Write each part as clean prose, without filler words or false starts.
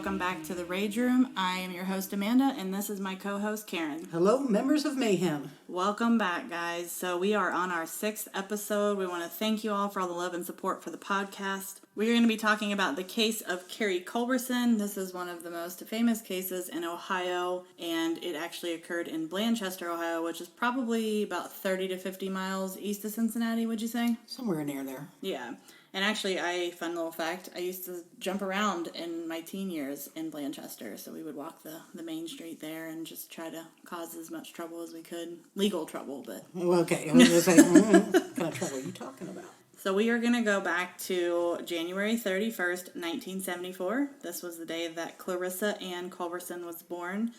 welcome back to the Rage Room. I am your host, Amanda, and this is my co-host, Karen. Hello, members of Mayhem. Welcome back, guys. So we are on our 6th episode. We want to thank you all for all the love and support for the podcast. We're going to be talking about the case of Carrie Culberson. This is one of the most famous cases in Ohio, and it actually occurred in Blanchester, Ohio, which is probably about 30 to 50 miles east of Cincinnati, would you say? Somewhere near there. Yeah. And actually, fun little fact, I used to jump around in my teen years in Blanchester. So we would walk the main street there and just try to cause as much trouble as we could. Legal trouble, but... Well, okay. I was going to say, what kind of trouble are you talking about? So we are going to go back to January 31st, 1974. This was the day that Clarissa Ann Culberson was born.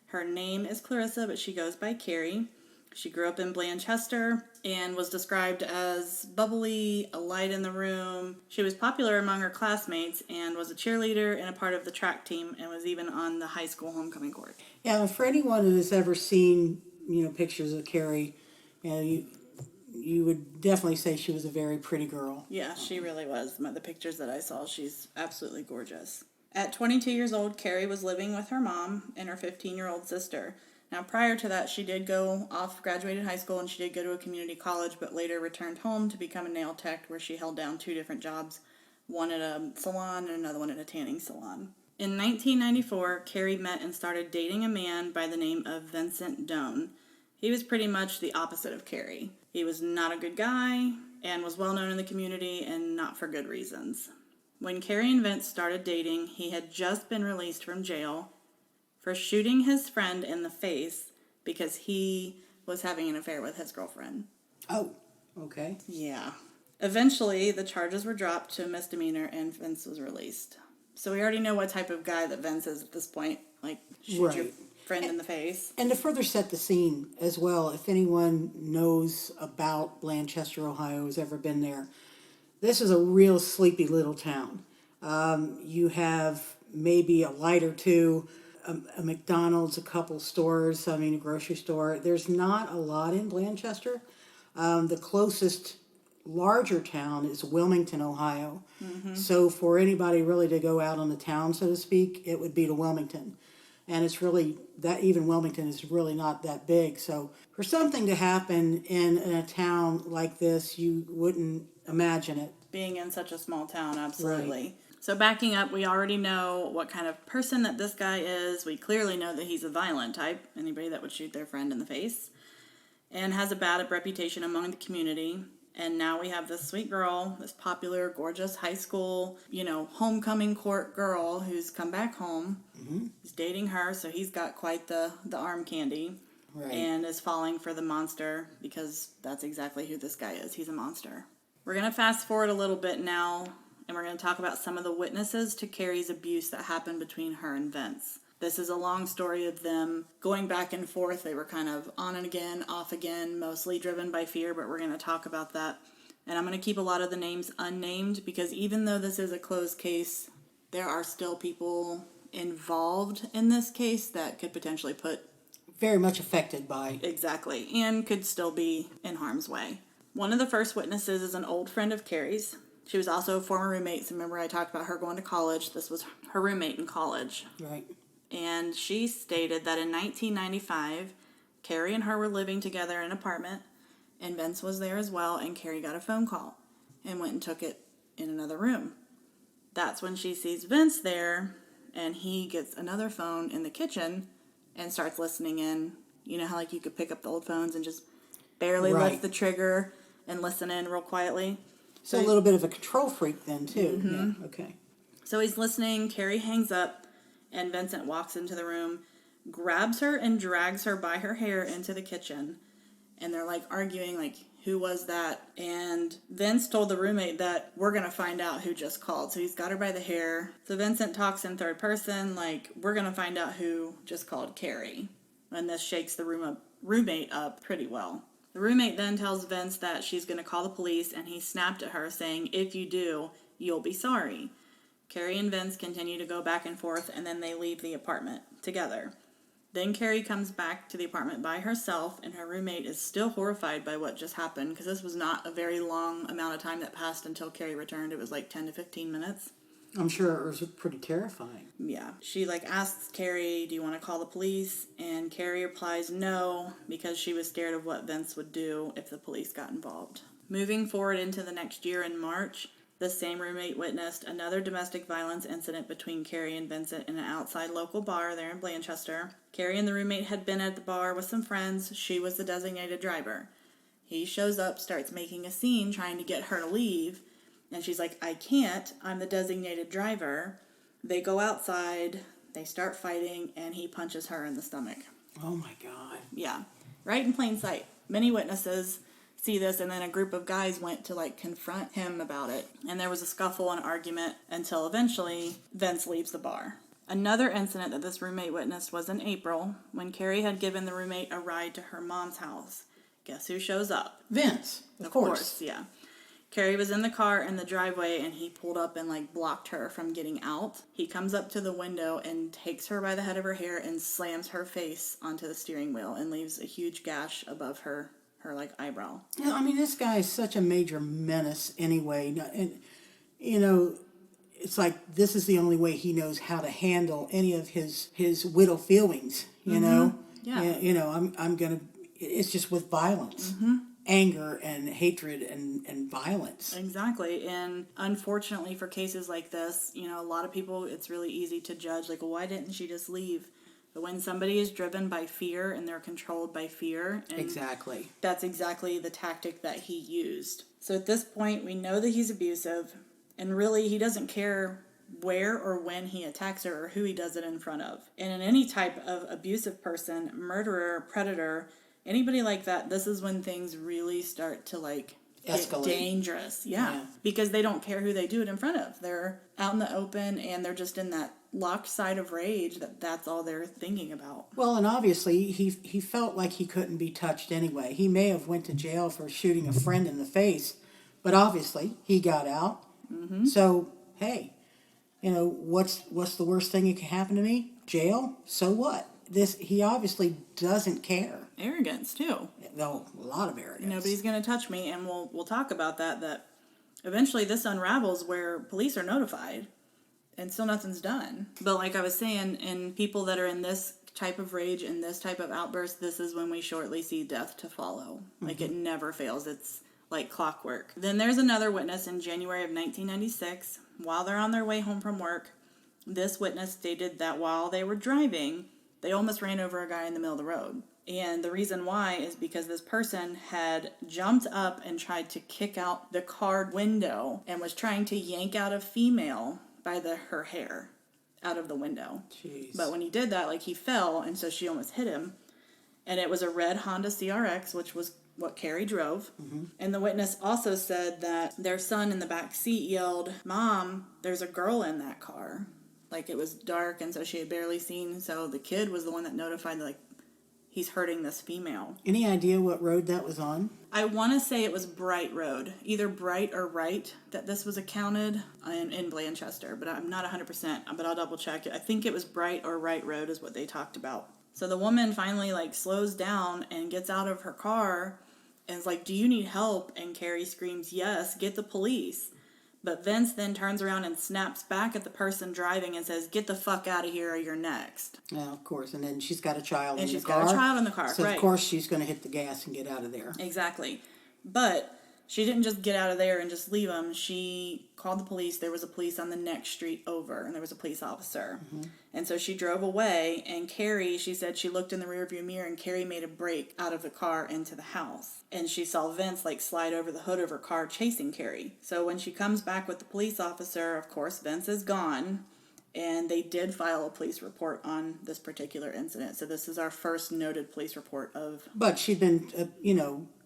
Her name is Clarissa, but she goes by Carrie. She grew up in Blanchester and was described as bubbly, a light in the room. She was popular among her classmates and was a cheerleader and a part of the track team and was even on the high school homecoming court. Yeah, for anyone who has ever seen, pictures of Carrie, you would definitely say she was a very pretty girl. Yeah, she really was. The pictures that I saw, she's absolutely gorgeous. At 22 years old, Carrie was living with her mom and her 15-year-old sister. Now, prior to that, she did go off, graduated high school, and she did go to a community college, but later returned home to become a nail tech, where she held down 2 different jobs, one at a salon and another one at a tanning salon. In 1994, Carrie met and started dating a man by the name of Vincent Doan. He was pretty much the opposite of Carrie. He was not a good guy and was well known in the community and not for good reasons. When Carrie and Vince started dating, he had just been released from jail for shooting his friend in the face because he was having an affair with his girlfriend. Oh, okay. Yeah. Eventually, the charges were dropped to a misdemeanor and Vince was released. So we already know what type of guy that Vince is at this point. Like, shoot your friend in the face. And to further set the scene as well, if anyone knows about Blanchester, Ohio, has ever been there, this is a real sleepy little town. You have maybe a light or two, a McDonald's, a couple stores, a grocery store. There's not a lot in Blanchester. The closest larger town is Wilmington, Ohio. Mm-hmm. So for anybody really to go out on the town, so to speak, it would be to Wilmington. And it's really, that even Wilmington is really not that big. So for something to happen in a town like this, you wouldn't imagine it. Being in such a small town, absolutely. Right. So backing up, we already know what kind of person that this guy is. We clearly know that he's a violent type, anybody that would shoot their friend in the face, and has a bad reputation among the community. And now we have this sweet girl, this popular, gorgeous high school, homecoming court girl who's come back home. Mm-hmm. He's dating her, so he's got quite the arm candy. Right. And is falling for the monster because that's exactly who this guy is. He's a monster. We're going to fast forward a little bit now, and we're going to talk about some of the witnesses to Carrie's abuse that happened between her and Vince. This is a long story of them going back and forth. They were kind of on and again, off again, mostly driven by fear, but we're going to talk about that. And I'm going to keep a lot of the names unnamed because even though this is a closed case, there are still people involved in this case that could potentially put... Very much affected by... Exactly, and could still be in harm's way. One of the first witnesses is an old friend of Carrie's. She was also a former roommate. So remember I talked about her going to college. This was her roommate in college. Right. And she stated that in 1995, Carrie and her were living together in an apartment, and Vince was there as well, and Carrie got a phone call and went and took it in another room. That's when she sees Vince there, and he gets another phone in the kitchen and starts listening in. You know how you could pick up the old phones and just barely lift the trigger and listen in real quietly? So a little bit of a control freak then, too. Mm-hmm. Yeah, okay. So he's listening. Carrie hangs up, and Vincent walks into the room, grabs her, and drags her by her hair into the kitchen. And they're, arguing, who was that? And Vince told the roommate that we're going to find out who just called. So he's got her by the hair. So Vincent talks in third person, we're going to find out who just called Carrie. And this shakes the roommate up pretty well. The roommate then tells Vince that she's going to call the police, and he snapped at her, saying, if you do, you'll be sorry. Carrie and Vince continue to go back and forth, and then they leave the apartment together. Then Carrie comes back to the apartment by herself, and her roommate is still horrified by what just happened, because this was not a very long amount of time that passed until Carrie returned. It was 10 to 15 minutes. I'm sure it was pretty terrifying. Yeah. She like asks Carrie, do you want to call the police? And Carrie replies no, because she was scared of what Vince would do if the police got involved. Moving forward into the next year in March, the same roommate witnessed another domestic violence incident between Carrie and Vincent in an outside local bar there in Blanchester. Carrie and the roommate had been at the bar with some friends. She was the designated driver. He shows up, starts making a scene, trying to get her to leave. And she's like, I can't. I'm the designated driver. They go outside. They start fighting, and he punches her in the stomach. Oh, my God. Yeah. Right in plain sight. Many witnesses see this, and then a group of guys went to, like, confront him about it. And there was a scuffle and argument until eventually Vince leaves the bar. Another incident that this roommate witnessed was in April, when Carrie had given the roommate a ride to her mom's house. Guess who shows up? Vince, of course. Yeah. Carrie was in the car in the driveway, and he pulled up and, like, blocked her from getting out. He comes up to the window and takes her by the head of her hair and slams her face onto the steering wheel and leaves a huge gash above her like, eyebrow. Yeah, I mean, this guy is such a major menace anyway. And, you know, it's like this is the only way he knows how to handle any of his widow feelings, you know? Yeah. And, you know, I'm going to, it's just with violence. Anger and hatred and violence. Exactly. And unfortunately for cases like this, you know, a lot of people, it's really easy to judge, like, well, why didn't she just leave? But when somebody is driven by fear and they're controlled by fear, and Exactly. that's exactly the tactic that he used. So at this point, we know that he's abusive, and really he doesn't care where or when he attacks her or who he does it in front of. And in any type of abusive person, murderer, predator, anybody like that, this is when things really start to, like, escalate. Get dangerous. Yeah. Because they don't care who they do it in front of. They're out in the open, and they're just in that locked side of rage that's all they're thinking about. Well, and obviously he felt like he couldn't be touched anyway. He may have went to jail for shooting a friend in the face, but obviously he got out. So, hey, you know, what's the worst thing that can happen to me? Jail? So what? He obviously doesn't care. Arrogance, too. No, a lot of arrogance. Nobody's going to touch me, and we'll talk about that eventually this unravels where police are notified, and still nothing's done. But like I was saying, in people that are in this type of rage and this type of outburst, this is when we shortly see death to follow. Like, it never fails. It's like clockwork. Then there's another witness in January of 1996. While they're on their way home from work, this witness stated that while they were driving, they almost ran over a guy in the middle of the road. And the reason why is because this person had jumped up and tried to kick out the car window and was trying to yank out a female by her hair out of the window. Jeez. But when he did that, like, he fell, and so she almost hit him. And it was a red Honda CRX, which was what Carrie drove. And the witness also said that their son in the back seat yelled, "Mom, there's a girl in that car." Like, it was dark, and so she had barely seen. So the kid was the one that notified, like, he's hurting this female. Any idea what road that was on? I want to say it was Bright Road. Either Bright or Wright that this was accounted in Blanchester. But I'm not 100%, but I'll double check it. I think it was Bright or Wright Road is what they talked about. So the woman finally, like, slows down and gets out of her car and is like, "Do you need help?" And Carrie screams, "Yes, get the police." But Vince then turns around and snaps back at the person driving and says, "Get the fuck out of here or you're next." Yeah, of course. And then she's got a child in the car. And she's got a child in the car, so right. of course she's going to hit the gas and get out of there. Exactly. But she didn't just get out of there and just leave him. She called the police. There was a police on the next street over, and there was a police officer. And so she drove away, and Carrie, she said she looked in the rearview mirror, and Carrie made a break out of the car into the house. And she saw Vince, like, slide over the hood of her car chasing Carrie. So when she comes back with the police officer, of course, Vince is gone. And they did file a police report on this particular incident. So this is our first noted police report of... But she'd been,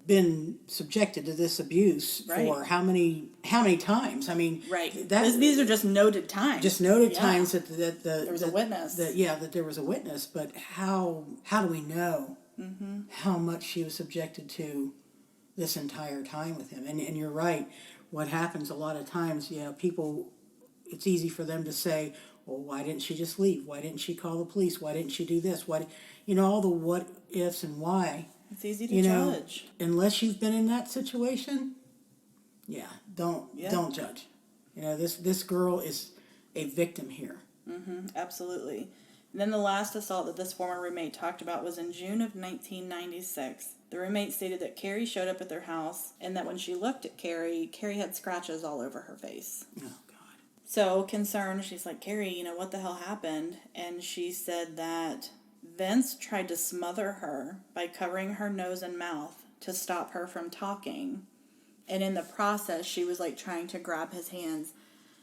been subjected to this abuse for how many times? I mean, These are just noted times. Just noted times that there was a witness. That there was a witness. But how do we know how much she was subjected to this entire time with him? And you're right. What happens a lot of times, people, it's easy for them to say, "Well, why didn't she just leave? Why didn't she call the police? Why didn't she do this? Why?" All the what ifs and why. It's easy to judge. Unless you've been in that situation, don't judge. This girl is a victim here. Absolutely. And then the last assault that this former roommate talked about was in June of 1996. The roommate stated that Carrie showed up at their house and that when she looked at Carrie had scratches all over her face. Oh, God. So concerned, she's like, Carrie, what the hell happened? And she said that Vince tried to smother her by covering her nose and mouth to stop her from talking. And in the process, she was like trying to grab his hands.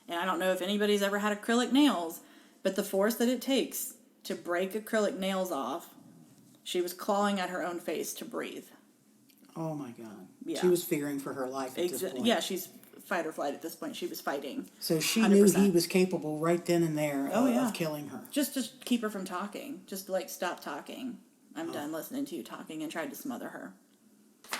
And I don't know if anybody's ever had acrylic nails, but the force that it takes to break acrylic nails off, she was clawing at her own face to breathe. Oh, my God. Yeah. She was fearing for her life at this point. Yeah, she's fight or flight at this point. She was fighting. So she 100%. knew he was capable right then and there of killing her. Just to keep her from talking. Just to, like, stop talking. I'm done listening to you talking, and tried to smother her.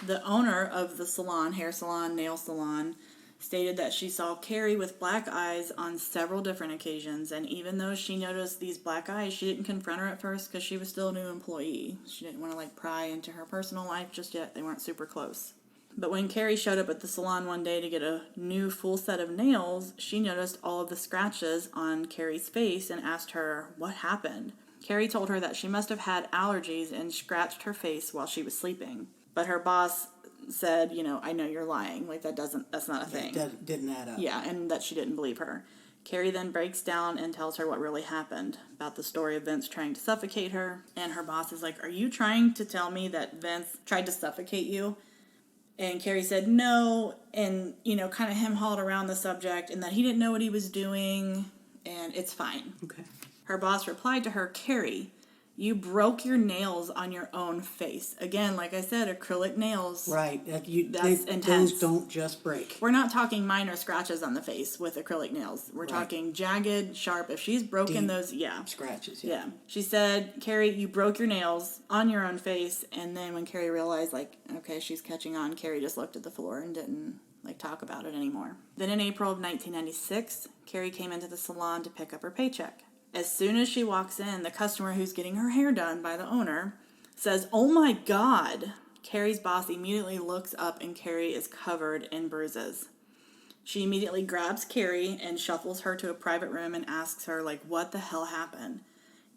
The owner of the salon, hair salon, nail salon, stated that she saw Carrie with black eyes on several different occasions, and even though she noticed these black eyes, she didn't confront her at first because she was still a new employee. She didn't want to, like, pry into her personal life just yet. They weren't super close. But when Carrie showed up at the salon one day to get a new full set of nails, she noticed all of the scratches on Carrie's face and asked her what happened. Carrie told her that she must have had allergies and scratched her face while she was sleeping. But her boss said, I know you're lying. Like, that's not a thing. That didn't add up. Yeah, and that she didn't believe her. Carrie then breaks down and tells her what really happened about the story of Vince trying to suffocate her. And her boss is like, are you trying to tell me that Vince tried to suffocate you? And Carrie said no, and, kind of hem-hawed around the subject, and that he didn't know what he was doing, and it's fine. Okay. Her boss replied to her, Carrie, you broke your nails on your own face. Again, like I said, acrylic nails. Right. That's intense. Those don't just break. We're not talking minor scratches on the face with acrylic nails. We're talking jagged, sharp. If she's broken Deep those, yeah. Scratches, Yeah. She said, Carrie, you broke your nails on your own face. And then when Carrie realized, okay, she's catching on, Carrie just looked at the floor and didn't, talk about it anymore. Then in April of 1996, Carrie came into the salon to pick up her paycheck. As soon as she walks in, the customer who's getting her hair done by the owner says, oh my God. Carrie's boss immediately looks up and Carrie is covered in bruises. She immediately grabs Carrie and shuffles her to a private room and asks her, what the hell happened?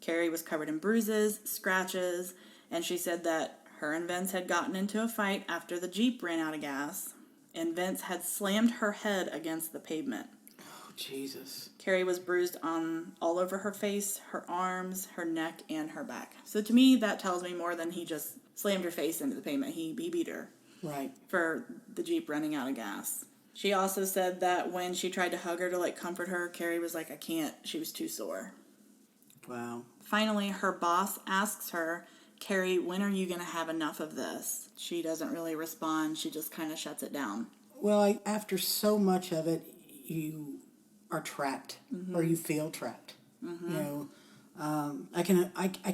Carrie was covered in bruises, scratches, and she said that her and Vince had gotten into a fight after the Jeep ran out of gas, and Vince had slammed her head against the pavement. Jesus. Carrie was bruised all over her face, her arms, her neck, and her back. So to me, that tells me more than he just slammed her face into the pavement. He beat her. Right. For the Jeep running out of gas. She also said that when she tried to hug her to comfort her, Carrie was like, I can't. She was too sore. Wow. Finally, her boss asks her, Carrie, when are you going to have enough of this? She doesn't really respond. She just kind of shuts it down. Well, after so much of it, you are trapped, or you feel trapped. I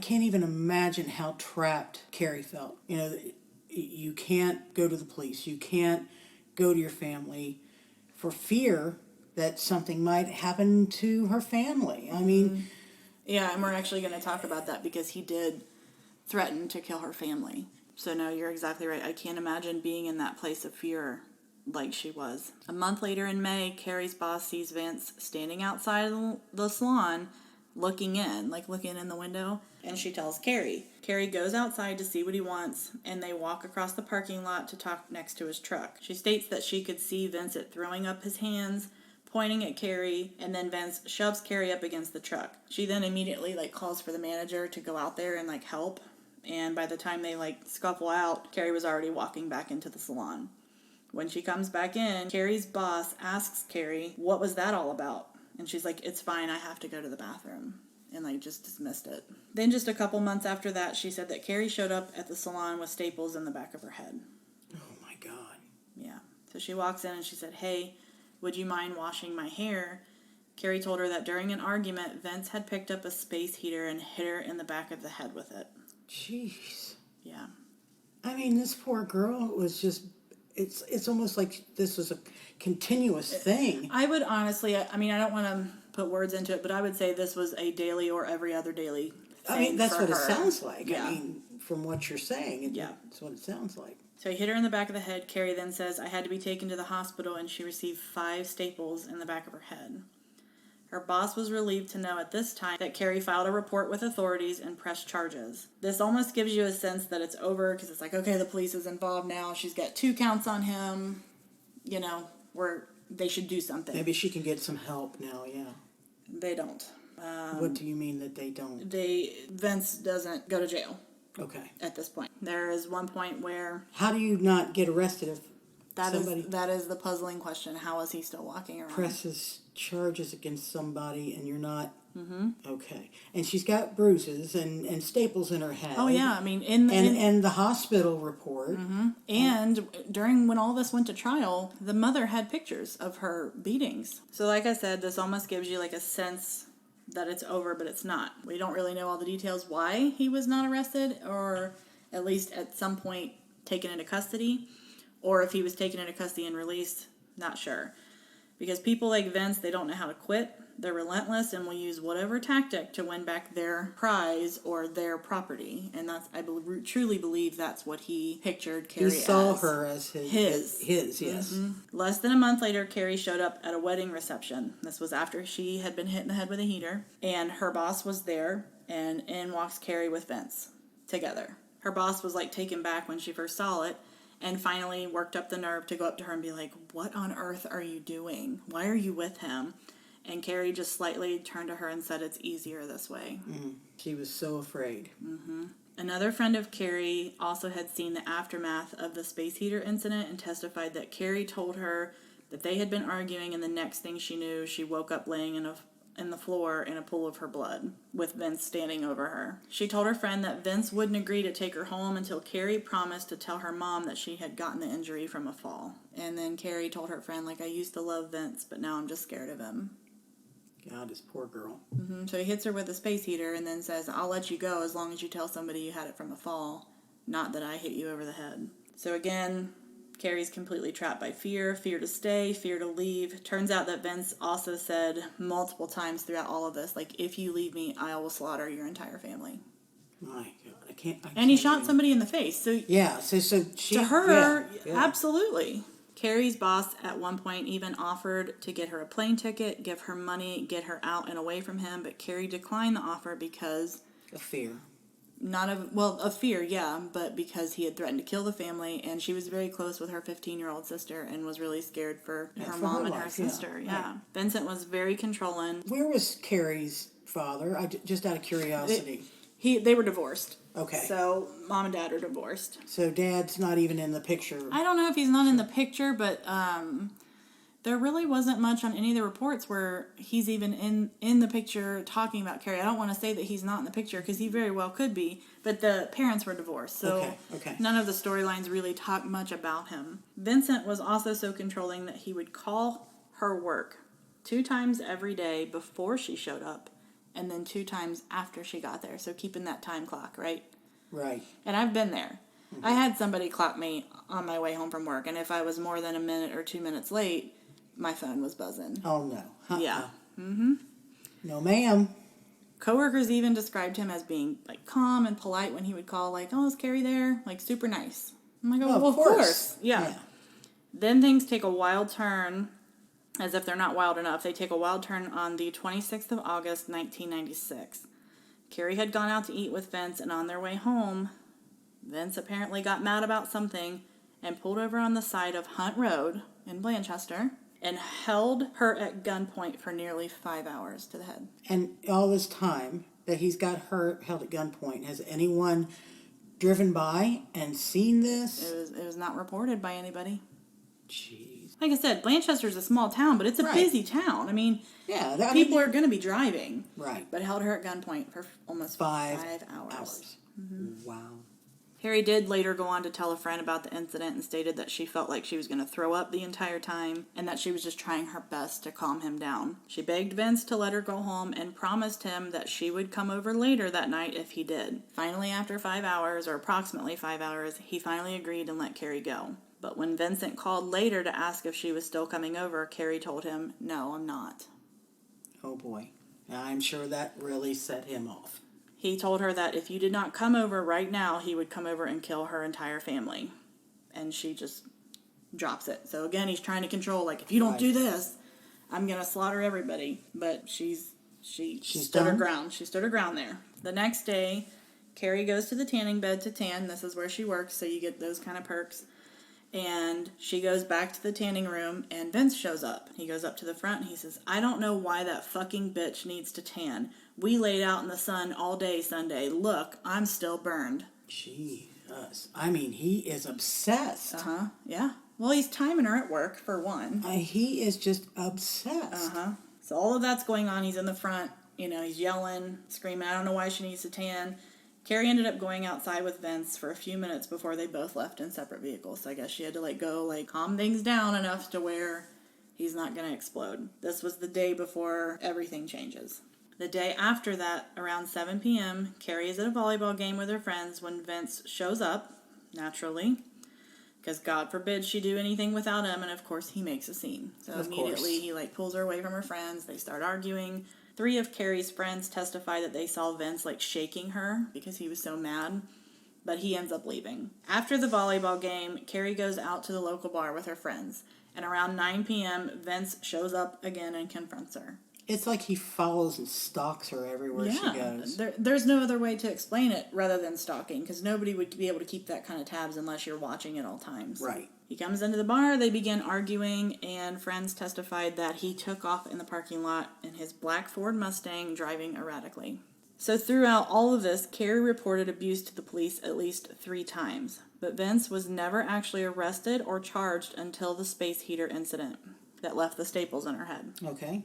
can't even imagine how trapped Carrie felt. You can't go to the police. You can't go to your family for fear that something might happen to her family. I mean... Yeah, and we're actually going to talk about that because he did threaten to kill her family. So no, you're exactly right. I can't imagine being in that place of fear like she was. A month later in May, Carrie's boss sees Vince standing outside the salon looking in the window, and she tells Carrie. Carrie goes outside to see what he wants, and they walk across the parking lot to talk next to his truck. She states that she could see Vincent throwing up his hands, pointing at Carrie, and then Vince shoves Carrie up against the truck. She then immediately calls for the manager to go out there and help, and by the time they scuffle out, Carrie was already walking back into the salon. When she comes back in, Carrie's boss asks Carrie, what was that all about? And she's like, it's fine, I have to go to the bathroom. And just dismissed it. Then just a couple months after that, she said that Carrie showed up at the salon with staples in the back of her head. Oh my God. Yeah. So she walks in and she said, hey, would you mind washing my hair? Carrie told her that during an argument, Vince had picked up a space heater and hit her in the back of the head with it. Jeez. Yeah. I mean, this poor girl was just... It's almost like this was a continuous thing. I would honestly, I don't want to put words into it, but I would say this was a daily or every other daily thing. That's what her. it sounds like. Yeah. From what you're saying, yeah, that's what it sounds like. So he hit her in the back of the head. Carrie then says, I had to be taken to the hospital, and she received 5 staples in the back of her head. Her boss was relieved to know at this time that Carrie filed a report with authorities and pressed charges. This almost gives you a sense that it's over because it's like, okay, the police is involved now. She's got 2 counts on him. You know, they should do something. Maybe she can get some help now, yeah. They don't. What do you mean that they don't? Vince doesn't go to jail. Okay. At this point. There is one point where... How do you not get arrested if that is the puzzling question. How is he still walking around? presses charges against somebody and you're not... Mm-hmm. Okay. And she's got bruises and staples in her head. Oh, yeah. I mean, and the hospital report. Mm-hmm. And during when all this went to trial, the mother had pictures of her beatings. So like I said, this almost gives you like a sense that it's over, but it's not. We don't really know all the details why he was not arrested, or at least at some point taken into custody, or if he was taken into custody and released, not sure. Because people like Vince, they don't know how to quit. They're relentless and will use whatever tactic to win back their prize or their property. And I truly believe that's what he pictured Carrie as. He saw her as his, yes. Mm-hmm. Less than a month later, Carrie showed up at a wedding reception. This was after she had been hit in the head with a heater. And her boss was there, and in walks Carrie with Vince together. Her boss was like taken back when she first saw it, and finally worked up the nerve to go up to her and be like, "What on earth are you doing? Why are you with him?" And Carrie just slightly turned to her and said, "It's easier this way." Mm. She was so afraid. Mm-hmm. Another friend of Carrie also had seen the aftermath of the space heater incident and testified that Carrie told her that they had been arguing, and the next thing she knew, she woke up laying in the floor in a pool of her blood, with Vince standing over her. She told her friend that Vince wouldn't agree to take her home until Carrie promised to tell her mom that she had gotten the injury from a fall. And then Carrie told her friend, like, "I used to love Vince, but now I'm just scared of him." God, this poor girl. Mm-hmm. So he hits her with a space heater and then says, "I'll let you go as long as you tell somebody you had it from a fall, not that I hit you over the head." So again, Carrie's completely trapped by fear to stay, fear to leave. Turns out that Vince also said multiple times throughout all of this, like, "If you leave me, I will slaughter your entire family." My God, I can't and he shot somebody in the face. So yeah, so she... To her, yeah. Absolutely. Carrie's boss at one point even offered to get her a plane ticket, give her money, get her out and away from him, but Carrie declined the offer because... of fear. Of fear, yeah, but because he had threatened to kill the family, and she was very close with her 15-year-old sister and was really scared for her mom and her sister. Yeah. Right. Vincent was very controlling. Where was Carrie's father? Just out of curiosity. They were divorced. Okay. So mom and dad are divorced. So dad's not even in the picture. I don't know if he's not in the picture, but there really wasn't much on any of the reports where he's even in the picture talking about Carrie. I don't want to say that he's not in the picture because he very well could be, but the parents were divorced, so okay. None of the storylines really talk much about him. Vincent was also so controlling that he would call her work 2 times every day before she showed up, and then 2 times after she got there, so keeping that time clock, right? Right. And I've been there. Mm-hmm. I had somebody clock me on my way home from work, and if I was more than a minute or 2 minutes late, my phone was buzzing. Oh, no. Yeah. Mm-hmm. No, ma'am. Coworkers even described him as being, like, calm and polite when he would call, like, "Oh, is Carrie there?" Like, super nice. I'm like, "Oh, well, of course. Yeah. Then things take a wild turn, as if they're not wild enough. They take a wild turn on the 26th of August, 1996. Carrie had gone out to eat with Vince, and on their way home, Vince apparently got mad about something and pulled over on the side of Hunt Road in Blanchester and held her at gunpoint for nearly 5 hours to the head. And all this time that he's got her held at gunpoint, has anyone driven by and seen this? It was not reported by anybody. Jeez. Like I said, Blanchester's a small town, but it's a busy town. I mean, people are going to be driving. Right. But held her at gunpoint for almost 5 hours. Mm-hmm. Wow. Harry did later go on to tell a friend about the incident and stated that she felt like she was going to throw up the entire time and that she was just trying her best to calm him down. She begged Vince to let her go home and promised him that she would come over later that night if he did. Finally, after 5 hours, or approximately 5 hours, he finally agreed and let Carrie go. But when Vincent called later to ask if she was still coming over, Carrie told him, "No, I'm not." Oh boy. I'm sure that really set him off. He told her that if you did not come over right now, he would come over and kill her entire family. And she just drops it. So again, he's trying to control, like, if you don't do this, I'm going to slaughter everybody. But she stood her done? ground. She stood her ground there. The next day, Carrie goes to the tanning bed to tan. This is where she works, so you get those kind of perks. And she goes back to the tanning room, and Vince shows up. He goes up to the front, and he says, I don't know why that fucking bitch needs to tan. We laid out in the sun all day Sunday. Look, I'm still burned. Jesus. I mean, he is obsessed. Uh-huh, yeah. Well, he's timing her at work, for one. He is just obsessed. Uh-huh. So all of that's going on. He's in the front. He's yelling, screaming, I don't know why she needs to tan. Carrie ended up going outside with Vince for a few minutes before they both left in separate vehicles. So I guess she had to go calm things down enough to where he's not going to explode. This was the day before everything changes. The day after that, around 7 p.m., Carrie is at a volleyball game with her friends when Vince shows up, naturally, because God forbid she do anything without him, and of course he makes a scene. So immediately he pulls her away from her friends. They start arguing. 3 of Carrie's friends testify that they saw Vince shaking her because he was so mad, but he ends up leaving. After the volleyball game, Carrie goes out to the local bar with her friends, and around 9 p.m., Vince shows up again and confronts her. It's like he follows and stalks her everywhere she goes. There's no other way to explain it rather than stalking, because nobody would be able to keep that kind of tabs unless you're watching at all times. Right. He comes into the bar, they begin arguing, and friends testified that he took off in the parking lot in his black Ford Mustang, driving erratically. So throughout all of this, Carrie reported abuse to the police at least 3 times, but Vince was never actually arrested or charged until the space heater incident that left the staples in her head. Okay.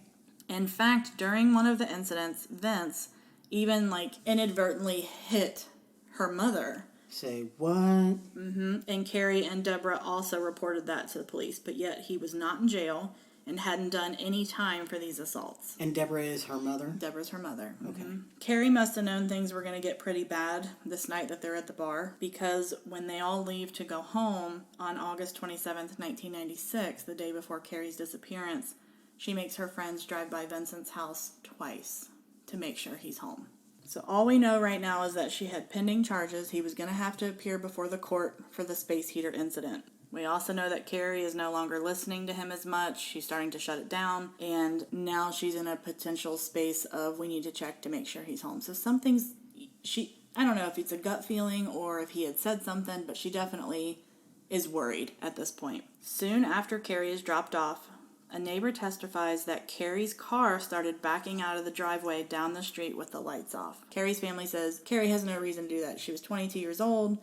In fact, during one of the incidents, Vince even inadvertently hit her mother. Say what? Mm-hmm. And Carrie and Deborah also reported that to the police, but yet he was not in jail and hadn't done any time for these assaults. And Deborah is her mother? Deborah's her mother. Okay. Mm-hmm. Carrie must have known things were going to get pretty bad this night that they're at the bar, because when they all leave to go home on August 27th, 1996, the day before Carrie's disappearance, she makes her friends drive by Vincent's house twice to make sure he's home. So all we know right now is that she had pending charges. He was going to have to appear before the court for the space heater incident. We also know that Carrie is no longer listening to him as much. She's starting to shut it down. And now she's in a potential space of we need to check to make sure he's home. So something's... I don't know if it's a gut feeling or if he had said something, but she definitely is worried at this point. Soon after Carrie is dropped off, a neighbor testifies that Carrie's car started backing out of the driveway down the street with the lights off. Carrie's family says Carrie has no reason to do that. She was 22 years old.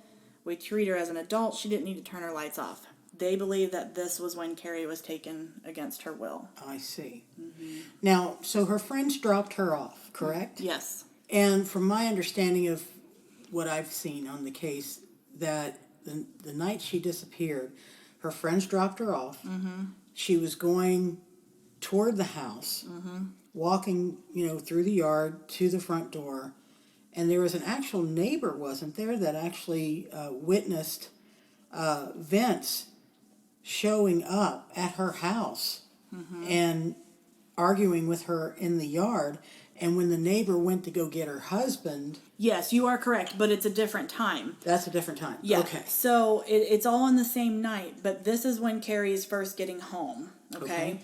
We treat her as an adult. She didn't need to turn her lights off. They believe that this was when Carrie was taken against her will. I see. Mm-hmm. Now, so her friends dropped her off, correct? Yes. And from my understanding of what I've seen on the case, that the night she disappeared, her friends dropped her off. Mm-hmm. She was going toward the house, walking, through the yard to the front door. And there was an actual neighbor, wasn't there, that actually witnessed Vince showing up at her house and arguing with her in the yard. And when the neighbor went to go get her husband... Yes, you are correct, but it's a different time. That's a different time. Yeah. Okay. So it's all on the same night, but this is when Carrie is first getting home, okay?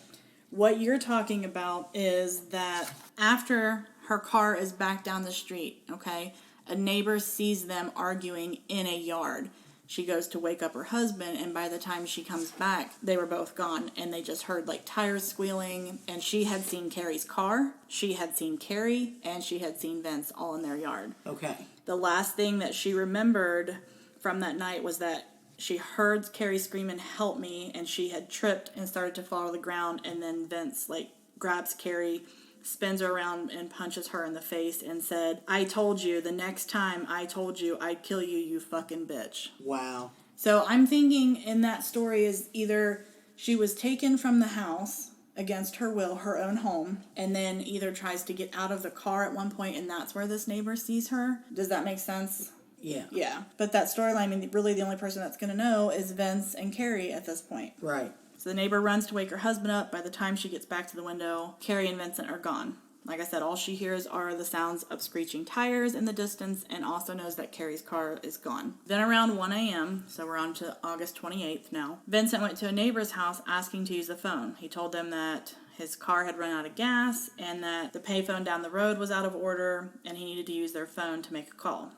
What you're talking about is that after her car is back down the street, okay, a neighbor sees them arguing in a yard. She goes to wake up her husband, and by the time she comes back, they were both gone, and they just heard tires squealing, and she had seen Carrie's car, she had seen Carrie, and she had seen Vince all in their yard. Okay. The last thing that she remembered from that night was that she heard Carrie screaming, "Help me," and she had tripped and started to fall to the ground, and then Vince grabs Carrie, spins her around and punches her in the face and said, "I told you, the next time I told you I'd kill you, you fucking bitch." Wow. So I'm thinking in that story is either she was taken from the house against her will, her own home, and then either tries to get out of the car at one point, and that's where this neighbor sees her. Does that make sense? Yeah. Yeah. But that storyline, really the only person that's going to know is Vince and Carrie at this point. Right. So the neighbor runs to wake her husband up. By the time she gets back to the window, Carrie and Vincent are gone. Like I said, all she hears are the sounds of screeching tires in the distance, and also knows that Carrie's car is gone. Then around 1 a.m., so we're on to August 28th now, Vincent went to a neighbor's house asking to use the phone. He told them that his car had run out of gas and that the payphone down the road was out of order and he needed to use their phone to make a call.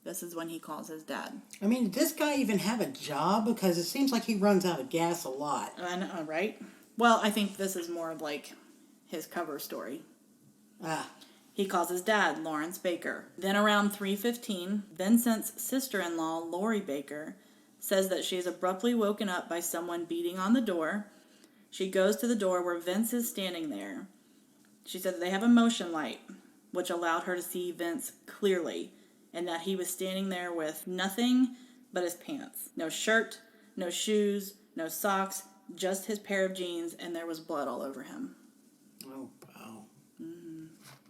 This is when he calls his dad. I mean, did this guy even have a job? Because it seems like he runs out of gas a lot. I know, right? Well, I think this is more of like his cover story. He calls his dad, Lawrence Baker. Then around 3:15, Vincent's sister-in-law, Lori Baker, says that she is abruptly woken up by someone beating on the door. She goes to the door where Vince is standing there. She said that they have a motion light, which allowed her to see Vince clearly, and that he was standing there with nothing but his pants. No shirt, no shoes, no socks, just his pair of jeans, and there was blood all over him. Oh, wow.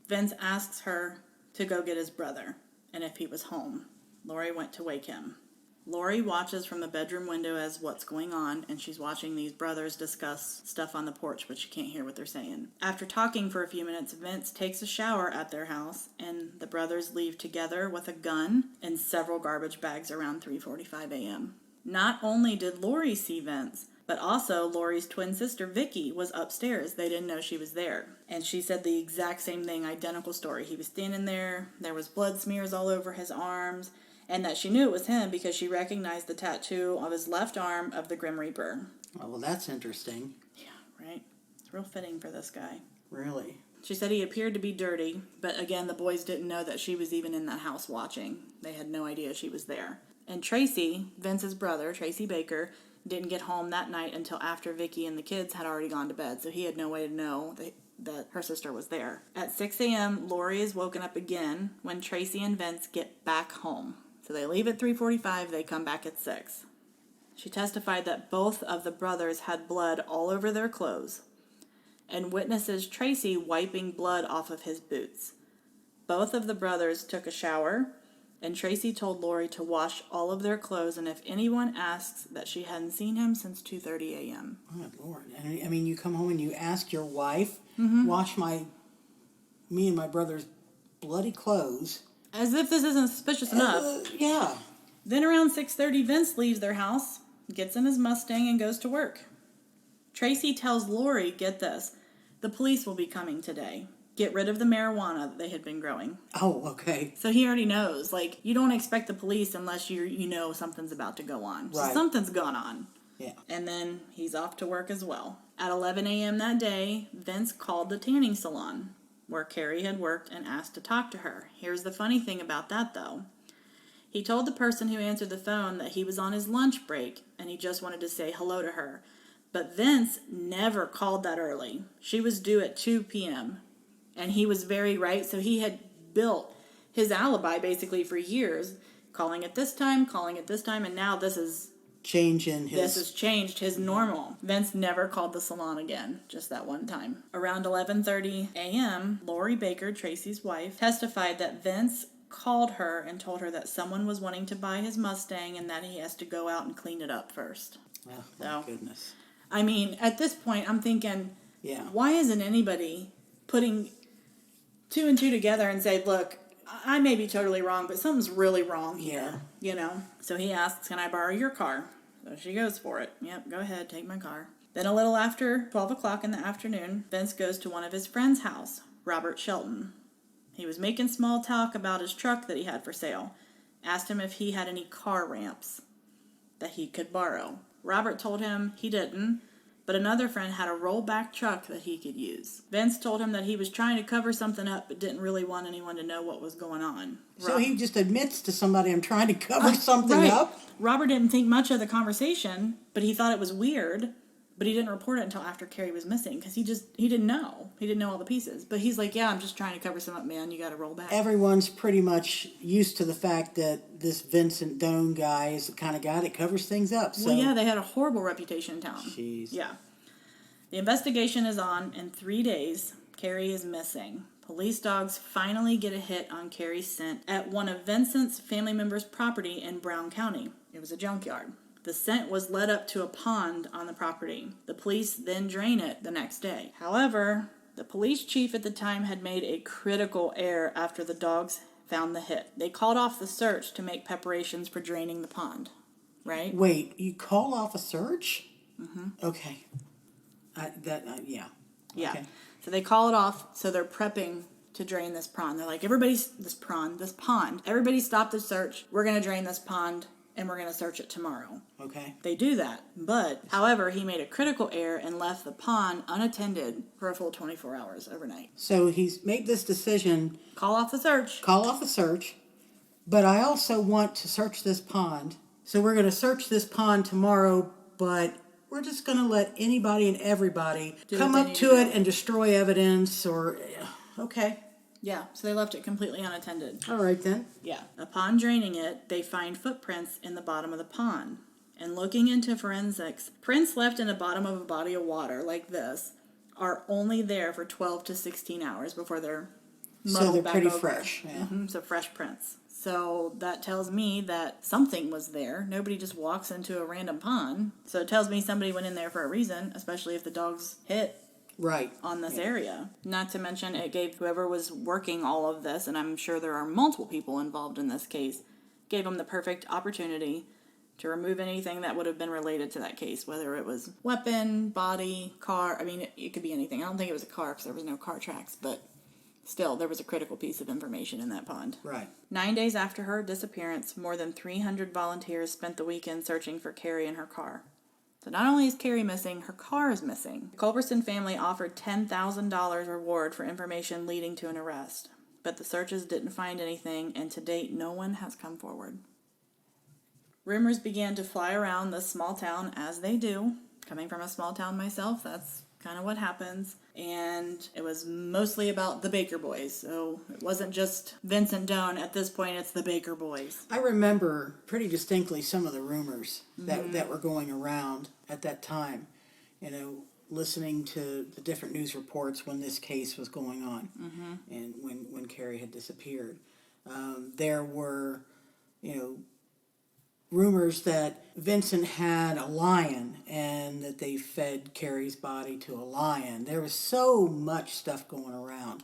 Vince asks her to go get his brother, and if he was home. Lori went to wake him. Lori watches from the bedroom window as what's going on, and she's watching these brothers discuss stuff on the porch, but she can't hear what they're saying. After talking for a few minutes, Vince takes a shower at their house, and the brothers leave together with a gun and several garbage bags around 3:45 a.m. Not only did Lori see Vince, but also Lori's twin sister, Vicky, was upstairs. They didn't know she was there. And she said the exact same thing, identical story. He was standing there, there was blood smears all over his arms, and that she knew it was him because she recognized the tattoo of his left arm of the Grim Reaper. Oh, well, that's interesting. Yeah, right? It's real fitting for this guy. Really? She said he appeared to be dirty, but again, the boys didn't know that she was even in that house watching. They had no idea she was there. And Tracy, Vince's brother, Tracy Baker, didn't get home that night until after Vicky and the kids had already gone to bed, so he had no way to know that her sister was there. At 6 a.m., Lori is woken up again when Tracy and Vince get back home. So they leave at 3:45, they come back at 6. She testified that both of the brothers had blood all over their clothes and witnesses Tracy wiping blood off of his boots. Both of the brothers took a shower, and Tracy told Lori to wash all of their clothes, and if anyone asks, that she hadn't seen him since 2:30 a.m. Oh, Lord. I mean, you come home and you ask your wife, wash me and my brother's bloody clothes. As if this isn't suspicious enough. Yeah. Then around 6:30, Vince leaves their house, gets in his Mustang, and goes to work. Tracy tells Lori, get this, the police will be coming today. Get rid of the marijuana that they had been growing. Oh, okay. So he already knows. Like, you don't expect the police unless you know something's about to go on. Right. So something's gone on. Yeah. And then he's off to work as well. At 11 a.m. that day, Vince called the tanning salon where Carrie had worked and asked to talk to her. Here's the funny thing about that, though. He told the person who answered the phone that he was on his lunch break and he just wanted to say hello to her. But Vince never called that early. She was due at 2 p.m. And he was very right, so he had built his alibi basically for years, calling at this time, and now this has changed his normal. Vince never called the salon again, just that one time. Around 11:30 a.m., Lori Baker, Tracy's wife, testified that Vince called her and told her that someone was wanting to buy his Mustang and that he has to go out and clean it up first. Oh, my goodness. I mean, at this point, I'm thinking, why isn't anybody putting two and two together and say, look, I may be totally wrong, but something's really wrong here, you know? So he asks, can I borrow your car? So she goes for it. Yep, go ahead, take my car. Then a little after 12 o'clock in the afternoon, Vince goes to one of his friend's house, Robert Shelton. He was making small talk about his truck that he had for sale. Asked him if he had any car ramps that he could borrow. Robert told him he didn't, but another friend had a rollback truck that he could use. Vince told him that he was trying to cover something up but didn't really want anyone to know what was going on. So he just admits to somebody, I'm trying to cover something up? Robert didn't think much of the conversation, but he thought it was weird, but he didn't report it until after Carrie was missing because he didn't know. He didn't know all the pieces. But he's like, yeah, I'm just trying to cover something up, man. You got to roll back. Everyone's pretty much used to the fact that this Vincent Doan guy is the kind of guy that covers things up. So. Well, yeah, they had a horrible reputation in town. Jeez. Yeah. The investigation is on. In 3 days, Carrie is missing. Police dogs finally get a hit on Carrie's scent at one of Vincent's family members' property in Brown County. It was a junkyard. The scent was led up to a pond on the property. The police then drain it the next day. However, the police chief at the time had made a critical error after the dogs found the hit. They called off the search to make preparations for draining the pond. Right? Wait, you call off a search? Mm-hmm. Okay. Yeah. Yeah. Okay. So they call it off. So they're prepping to drain this pond. They're like, this pond. Everybody stop the search. We're going to drain this pond and we're going to search it tomorrow. Okay. They do that. But, however, he made a critical error and left the pond unattended for a full 24 hours overnight. So he's made this decision. Call off the search. Call off the search. But I also want to search this pond. So we're going to search this pond tomorrow, but we're just going to let anybody and everybody come up to it and destroy evidence or... Okay. Yeah, so they left it completely unattended. All right, then. Yeah. Upon draining it, they find footprints in the bottom of the pond. And looking into forensics, prints left in the bottom of a body of water like this are only there for 12 to 16 hours before they're muddled back over. So they're pretty fresh. Yeah. So fresh prints. So that tells me that something was there. Nobody just walks into a random pond. So it tells me somebody went in there for a reason, especially if the dogs hit Right. on this area. Not to mention it gave whoever was working all of this, and I'm sure there are multiple people involved in this case, gave them the perfect opportunity to remove anything that would have been related to that case, whether it was weapon, body, car. I mean, it could be anything. I don't think it was a car because there was no car tracks, but still, there was a critical piece of information in that pond. Right. 9 days after her disappearance, more than 300 volunteers spent the weekend searching for Carrie and her car. So not only is Carrie missing, her car is missing. The Culberson family offered $10,000 reward for information leading to an arrest. But the searches didn't find anything, and to date, no one has come forward. Rumors began to fly around this small town, as they do. Coming from a small town myself, that's kind of what happens. And it was mostly about the Baker boys. So it wasn't just Vincent Doan. At this point, it's the Baker boys. I remember pretty distinctly some of the rumors that were going around at that time. You know, listening to the different news reports when this case was going on and when Carrie had disappeared. There were, rumors that Vincent had a lion and that they fed Carrie's body to a lion. There was so much stuff going around.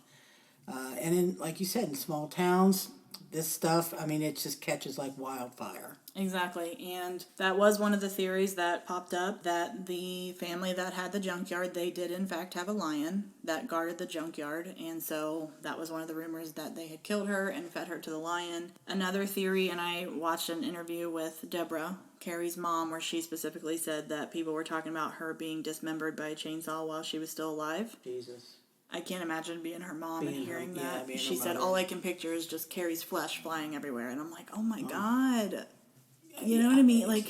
And in, like you said, in small towns, this stuff, I mean, it just catches like wildfire. Exactly. And that was one of the theories that popped up, that the family that had the junkyard, they did in fact have a lion that guarded the junkyard. And so that was one of the rumors, that they had killed her and fed her to the lion. Another theory, and I watched an interview with Deborah, Carrie's mom, where she specifically said that people were talking about her being dismembered by a chainsaw while she was still alive. Jesus. I can't imagine being her mom and hearing that. Yeah, she said, all I can picture is just Carrie's flesh flying everywhere. And I'm like, oh my God. You know what I mean? Like,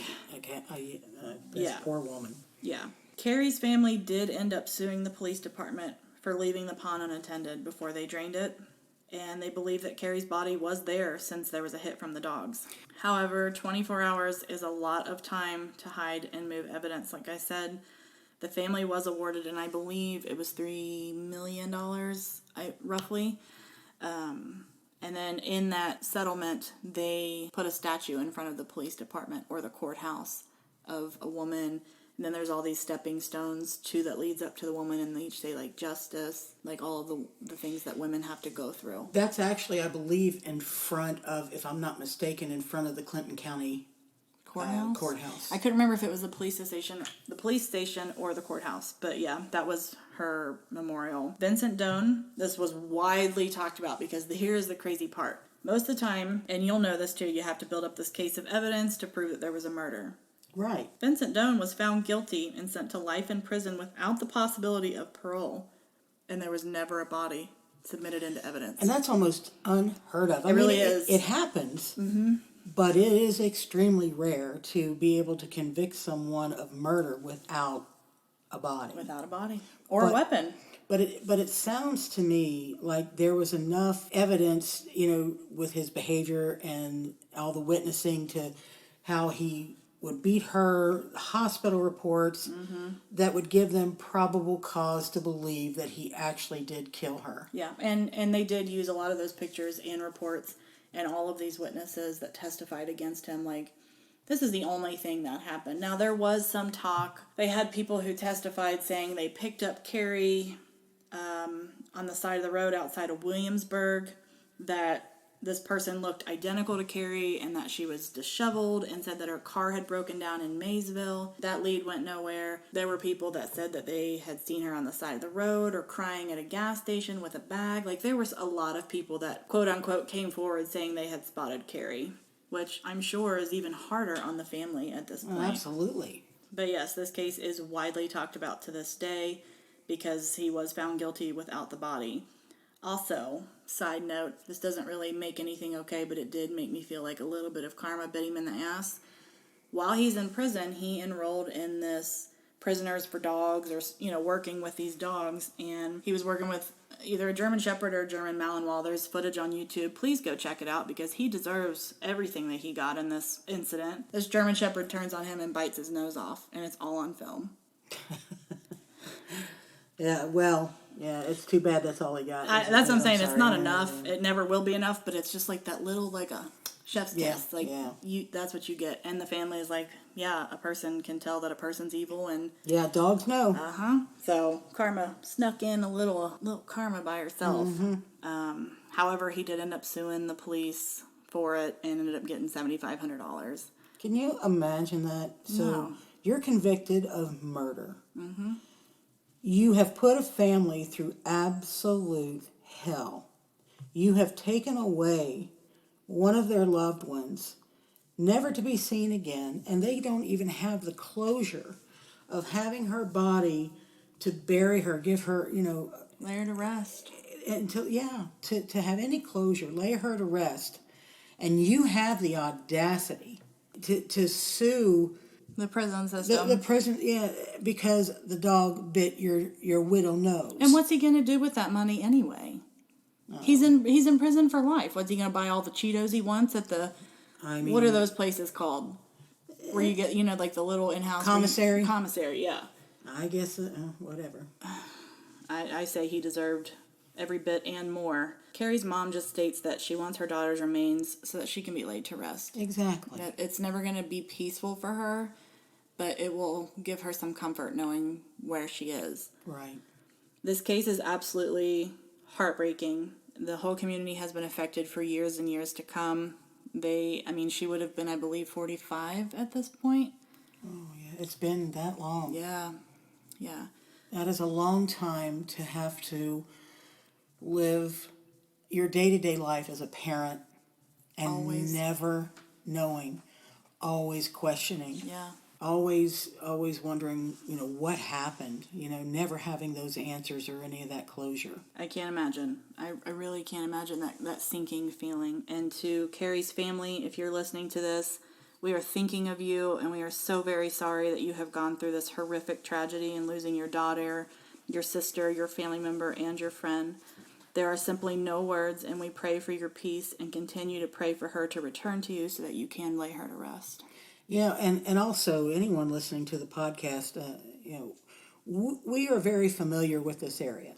this poor woman. Yeah. Carrie's family did end up suing the police department for leaving the pond unattended before they drained it. And they believe that Carrie's body was there since there was a hit from the dogs. However, 24 hours is a lot of time to hide and move evidence. Like I said, the family was awarded, and I believe it was $3 million, roughly. And then in that settlement, they put a statue in front of the police department or the courthouse of a woman. And then there's all these stepping stones, too, that leads up to the woman. And they each say, like, justice, like all of the things that women have to go through. That's actually, I believe, in front of, if I'm not mistaken, in front of the Clinton County courthouse. I couldn't remember if it was the police station or the courthouse. But yeah, that was her memorial. Vincent Doan, this was widely talked about because here's the crazy part. Most of the time, and you'll know this too, you have to build up this case of evidence to prove that there was a murder. Right. Vincent Doan was found guilty and sent to life in prison without the possibility of parole. And there was never a body submitted into evidence. And that's almost unheard of. It really is. It happens. Mm-hmm. But it is extremely rare to be able to convict someone of murder without a body. Without a body. Or a weapon. But it sounds to me like there was enough evidence, with his behavior and all the witnessing to how he would beat her, hospital reports, that would give them probable cause to believe that he actually did kill her. Yeah, and they did use a lot of those pictures and reports and all of these witnesses that testified against him, like, this is the only thing that happened. Now, there was some talk. They had people who testified saying they picked up Carrie on the side of the road outside of Williamsburg, that this person looked identical to Carrie and that she was disheveled, and said that her car had broken down in Maysville. That lead went nowhere. There were people that said that they had seen her on the side of the road or crying at a gas station with a bag. Like, there was a lot of people that, quote unquote, came forward saying they had spotted Carrie, which I'm sure is even harder on the family at this point. Oh, absolutely. But yes, this case is widely talked about to this day because he was found guilty without the body. Also, side note, this doesn't really make anything okay, but it did make me feel like a little bit of karma bit him in the ass. While he's in prison, he enrolled in this Prisoners for Dogs, or, working with these dogs, and he was working with either a German Shepherd or a German Malinois. There's footage on YouTube. Please go check it out because he deserves everything that he got in this incident. This German Shepherd turns on him and bites his nose off, and it's all on film. Yeah, well, yeah, it's too bad that's all he got. That's what I'm saying. It's not enough. It never will be enough, but it's just like that little, like a chef's kiss. That's what you get. And the family is like, yeah, a person can tell that a person's evil, and yeah, dogs know. So karma snuck in a little karma by herself. However, he did end up suing the police for it and ended up getting $7,500. Can you imagine that? So No. You're convicted of murder. You have put a family through absolute hell. You have taken away one of their loved ones, never to be seen again, and they don't even have the closure of having her body to bury her, give her, Lay her to rest. to have any closure, lay her to rest. And you have the audacity to sue The prison system. the prison, because the dog bit your widow nose. And what's he going to do with that money anyway? He's in prison for life. What's he going to buy all the Cheetos he wants at the... what are those places called? Where you get, like the little in-house... Commissary? Commissary, yeah. I guess, whatever. I say he deserved every bit and more. Carrie's mom just states that she wants her daughter's remains so that she can be laid to rest. Exactly. That it's never going to be peaceful for her, but it will give her some comfort knowing where she is. Right. This case is absolutely heartbreaking. The whole community has been affected for years and years to come. She would have been, I believe, 45 at this point. Oh, yeah. It's been that long. Yeah. That is a long time to have to live your day-to-day life as a parent and always never knowing, always questioning. Yeah. Always wondering, what happened, never having those answers or any of that closure. I can't imagine. I really can't imagine that sinking feeling. And to Carrie's family, if you're listening to this, we are thinking of you, and we are so very sorry that you have gone through this horrific tragedy and losing your daughter, your sister, your family member, and your friend. There are simply no words, and we pray for your peace and continue to pray for her to return to you so that you can lay her to rest. Yeah, and also anyone listening to the podcast, we are very familiar with this area,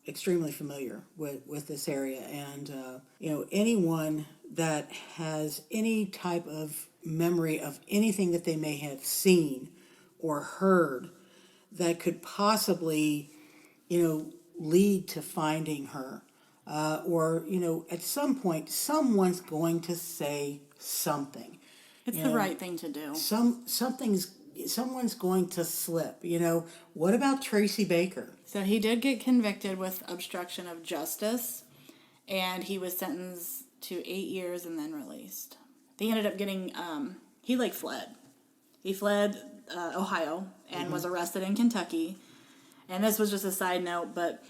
extremely familiar with this area, and anyone that has any type of memory of anything that they may have seen or heard that could possibly, lead to finding her, or at some point someone's going to say something. It's the right thing to do. Someone's going to slip. What about Tracy Baker? So he did get convicted with obstruction of justice, and he was sentenced to 8 years and then released. They ended up getting, he fled. He fled Ohio and was arrested in Kentucky. And this was just a side note, but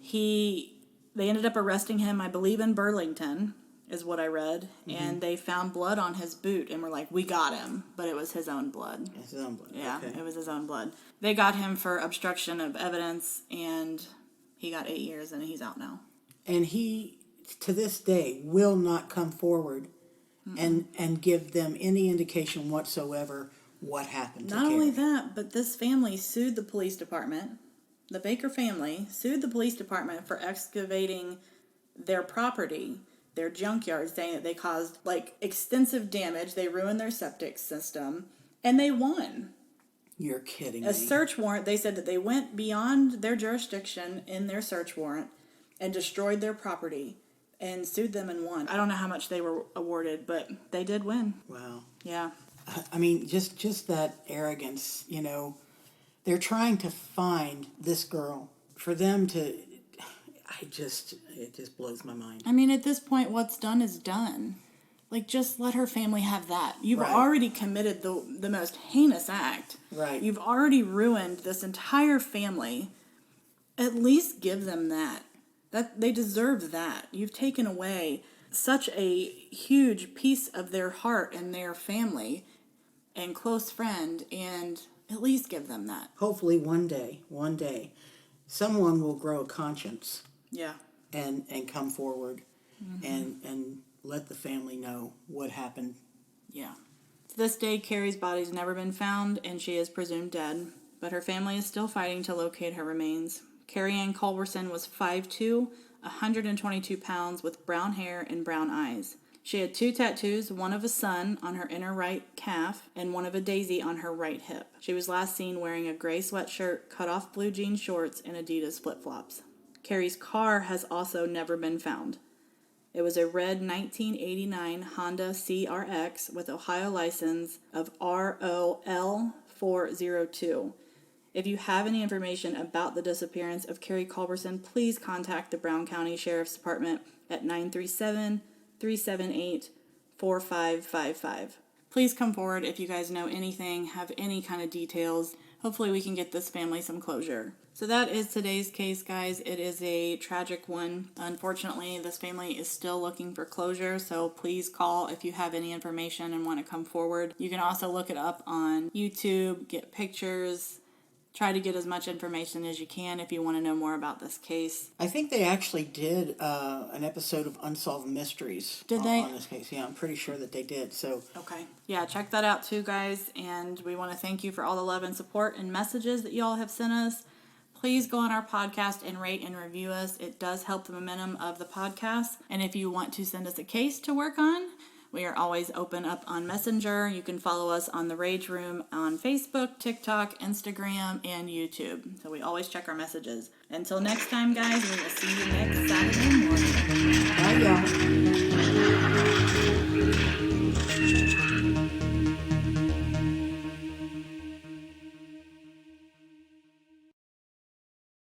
they ended up arresting him, I believe, in Burlington, is what I read. And they found blood on his boot and were like, we got him. But it was his own blood. His own blood. Yeah, okay. It was his own blood. They got him for obstruction of evidence, and he got 8 years, and he's out now. And he, to this day, will not come forward and give them any indication whatsoever what happened to Not Carrie. only that, but this family sued the police department. The Baker family sued the police department for excavating their property, their junkyard, saying that they caused extensive damage. They ruined their septic system, and they won. You're kidding me. A search warrant, they said that they went beyond their jurisdiction in their search warrant and destroyed their property. and sued them and won. I don't know how much they were awarded, but they did win. Wow. Yeah. I mean, just that arrogance, you know. They're trying to find this girl. For them to, it just blows my mind. I mean, at this point, what's done is done. Like, just let her family have that. You've Right. already committed the most heinous act. Right. You've already ruined this entire family. At least give them that. That they deserve that. You've taken away such a huge piece of their heart and their family and close friend, and at least give them that. Hopefully one day, someone will grow a conscience Yeah. and come forward and let the family know what happened. Yeah. To this day, Carrie's body's never been found, and she is presumed dead, but her family is still fighting to locate her remains. Carrie Ann Culberson was 5'2", 122 pounds, with brown hair and brown eyes. She had 2 tattoos, one of a sun on her inner right calf and one of a daisy on her right hip. She was last seen wearing a gray sweatshirt, cut-off blue jean shorts, and Adidas flip-flops. Carrie's car has also never been found. It was a red 1989 Honda CRX with Ohio license of ROL402. If you have any information about the disappearance of Carrie Culberson, please contact the Brown County Sheriff's Department at 937-378-4555. Please come forward if you guys know anything, have any kind of details. Hopefully we can get this family some closure. So that is today's case, guys. It is a tragic one. Unfortunately, this family is still looking for closure, so please call if you have any information and want to come forward. You can also look it up on YouTube, get pictures, try to get as much information as you can if you want to know more about this case. I think they actually did an episode of Unsolved Mysteries. Did they? On this case. Yeah, I'm pretty sure that they did. So Okay. Yeah, check that out too, guys. And we want to thank you for all the love and support and messages that y'all have sent us. Please go on our podcast and rate and review us. It does help the momentum of the podcast. And if you want to send us a case to work on, we are always open up on Messenger. You can follow us on The Rage Room on Facebook, TikTok, Instagram, and YouTube. So we always check our messages. Until next time, guys, we will see you next Saturday morning. bye, y'all.